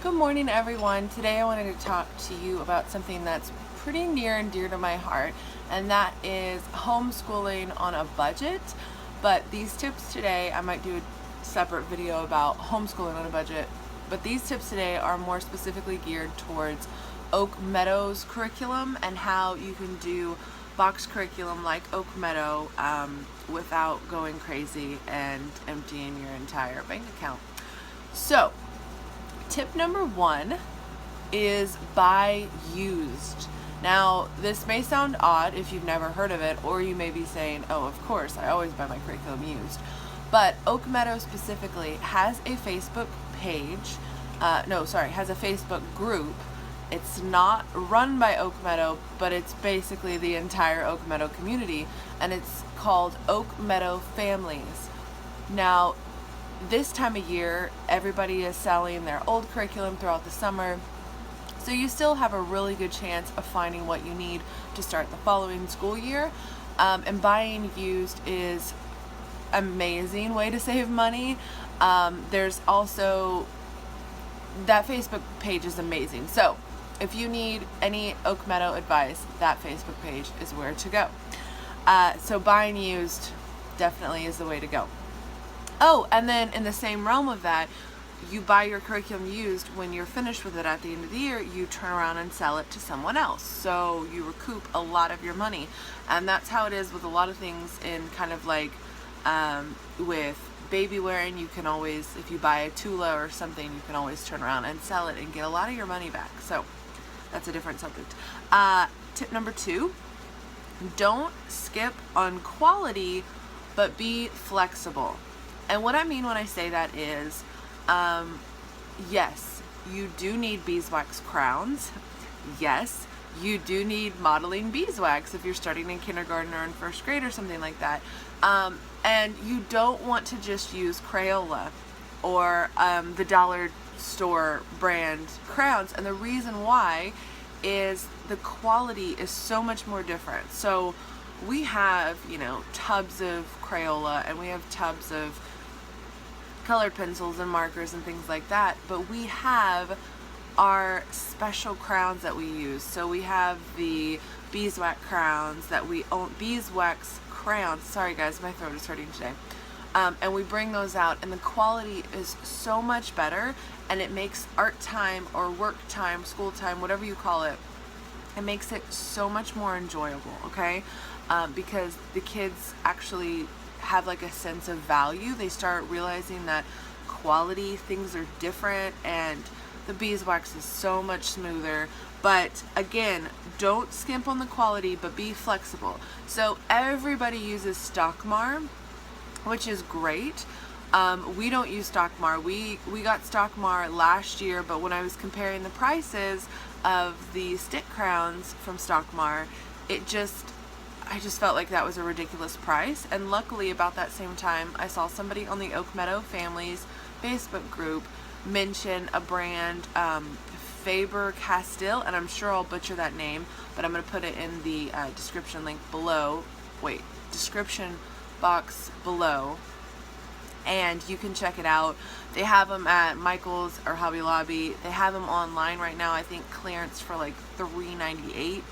Good morning, everyone. Today I wanted to talk to you about something that's pretty near and dear to my heart, and that is homeschooling on a budget. But these tips today, I might do a separate video about homeschooling on a budget, but these tips today are more specifically geared towards Oak Meadow's curriculum and how you can do box curriculum like Oak Meadow without going crazy and emptying your entire bank account. So, tip number one is buy used. Now, this may sound odd if you've never heard of it, or you may be saying, oh, of course, I always buy my curriculum used. But Oak Meadow specifically has a Facebook page, has a Facebook group. It's not run by Oak Meadow, but it's basically the entire Oak Meadow community, and it's called Oak Meadow Families. Now, this time of year, everybody is selling their old curriculum throughout the summer, so you still have a really good chance of finding what you need to start the following school year. And buying used is an amazing way to save money. There's also, that Facebook page is amazing. So if you need any Oak Meadow advice, that Facebook page is where to go. So buying used definitely is the way to go. Oh, and then in the same realm of that, you buy your curriculum used. When you're finished with it at the end of the year, you turn around and sell it to someone else. So you recoup a lot of your money. And that's how it is with a lot of things in kind of like with baby wearing. You can always, if you buy a Tula or something, you can always turn around and sell it and get a lot of your money back. So that's a different subject. Tip number two, don't skip on quality, but be flexible. And what I mean when I say that is, yes, you do need beeswax crowns. Yes, you do need modeling beeswax if you're starting in kindergarten or in first grade or something like that. And you don't want to just use Crayola or the dollar store brand crowns. And the reason why is the quality is so much more different. So we have, tubs of Crayola, and we have tubs of colored pencils and markers and things like that, but we have our special crowns that we use. So we have the beeswax crowns that we own, sorry guys, my throat is hurting today. And we bring those out, and the quality is so much better, and it makes art time or work time, school time, whatever you call it, it makes it so much more enjoyable, okay? Because the kids actually have like a sense of value. They start realizing that quality things are different, and the beeswax is so much smoother. But again, don't skimp on the quality, but be flexible. So everybody uses Stockmar, which is great. We don't use Stockmar. We got Stockmar last year, but when I was comparing the prices of the stick crowns from Stockmar, I just felt like that was a ridiculous price. And luckily, about that same time, I saw somebody on the Oak Meadow Families Facebook group mention a brand, Faber-Castell, and I'm sure I'll butcher that name, but I'm going to put it in the description box below, and you can check it out. They have them at Michael's or Hobby Lobby. They have them online right now, I think clearance for like $3.98.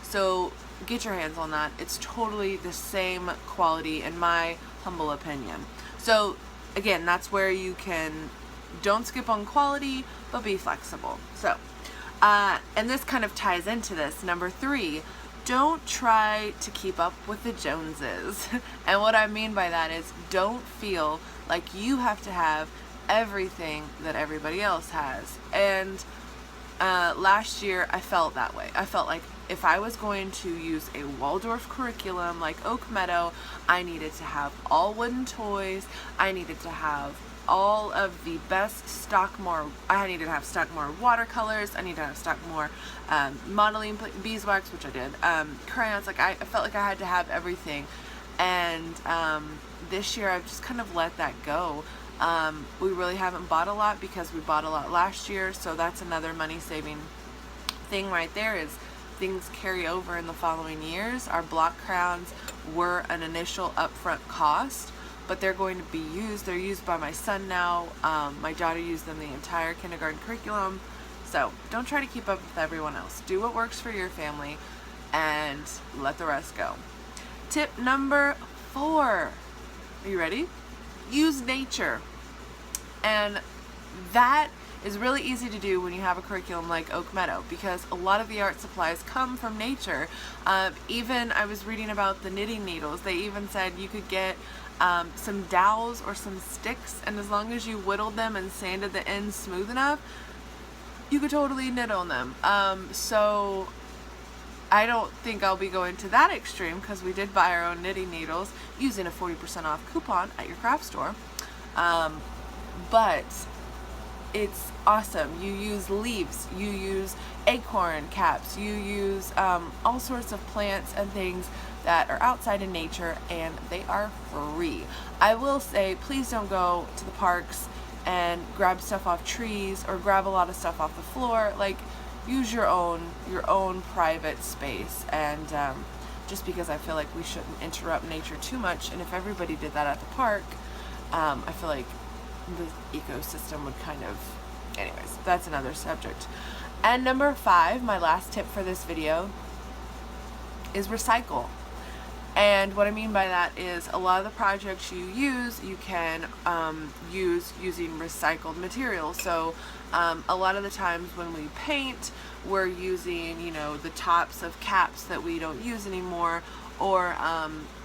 So get your hands on that. It's totally the same quality in my humble opinion. So again, that's where you can, don't skip on quality, but be flexible. So, and this kind of ties into this. Number three, don't try to keep up with the Joneses. And what I mean by that is, don't feel like you have to have everything that everybody else has. And last year I felt that way. I felt like if I was going to use a Waldorf curriculum like Oak Meadow, I needed to have all wooden toys. I needed to have all of the best Stockmar. I needed to have Stockmar watercolors. I needed to have Stockmar modeling beeswax, which I did. Crayons. Like I felt like I had to have everything. And this year I've just kind of let that go. We really haven't bought a lot because we bought a lot last year, so that's another money saving thing right there, is things carry over in the following years. Our block crowns were an initial upfront cost, but they're going to be used. They're used by my son now. My daughter used them the entire kindergarten curriculum. So don't try to keep up with everyone else. Do what works for your family and let the rest go. Tip number 4. Are you ready? Use nature. And that is really easy to do when you have a curriculum like Oak Meadow, because a lot of the art supplies come from nature. Even I was reading about the knitting needles. They even said you could get some dowels or some sticks, and as long as you whittled them and sanded the ends smooth enough, you could totally knit on them. So I don't think I'll be going to that extreme, because we did buy our own knitting needles using a 40% off coupon at your craft store. But it's awesome. You use leaves, you use acorn caps, you use all sorts of plants and things that are outside in nature, and they are free. I will say, please don't go to the parks and grab stuff off trees or grab a lot of stuff off the floor. Like, use your own private space. And just because I feel like we shouldn't interrupt nature too much, and if everybody did that at the park, I feel like the ecosystem would kind of, anyways, that's another subject. And number 5, my last tip for this video, is recycle. And what I mean by that is a lot of the projects you use, you can use using recycled materials. So a lot of the times when we paint, we're using, you know, the tops of caps that we don't use anymore, or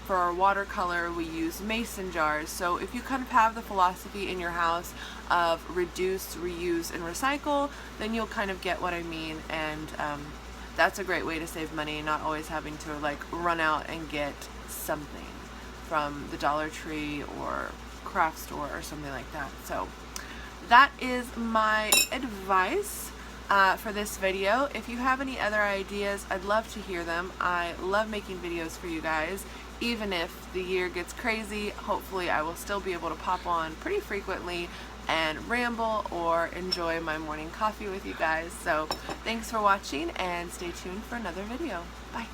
for our watercolor, we use mason jars. So if you kind of have the philosophy in your house of reduce, reuse, and recycle, then you'll kind of get what I mean. And that's a great way to save money, not always having to like run out and get something from the Dollar Tree or craft store or something like that. So that is my advice for this video. If you have any other ideas, I'd love to hear them. I love making videos for you guys. Even if the year gets crazy, hopefully I will still be able to pop on pretty frequently and ramble or enjoy my morning coffee with you guys. So thanks for watching, and stay tuned for another video. Bye.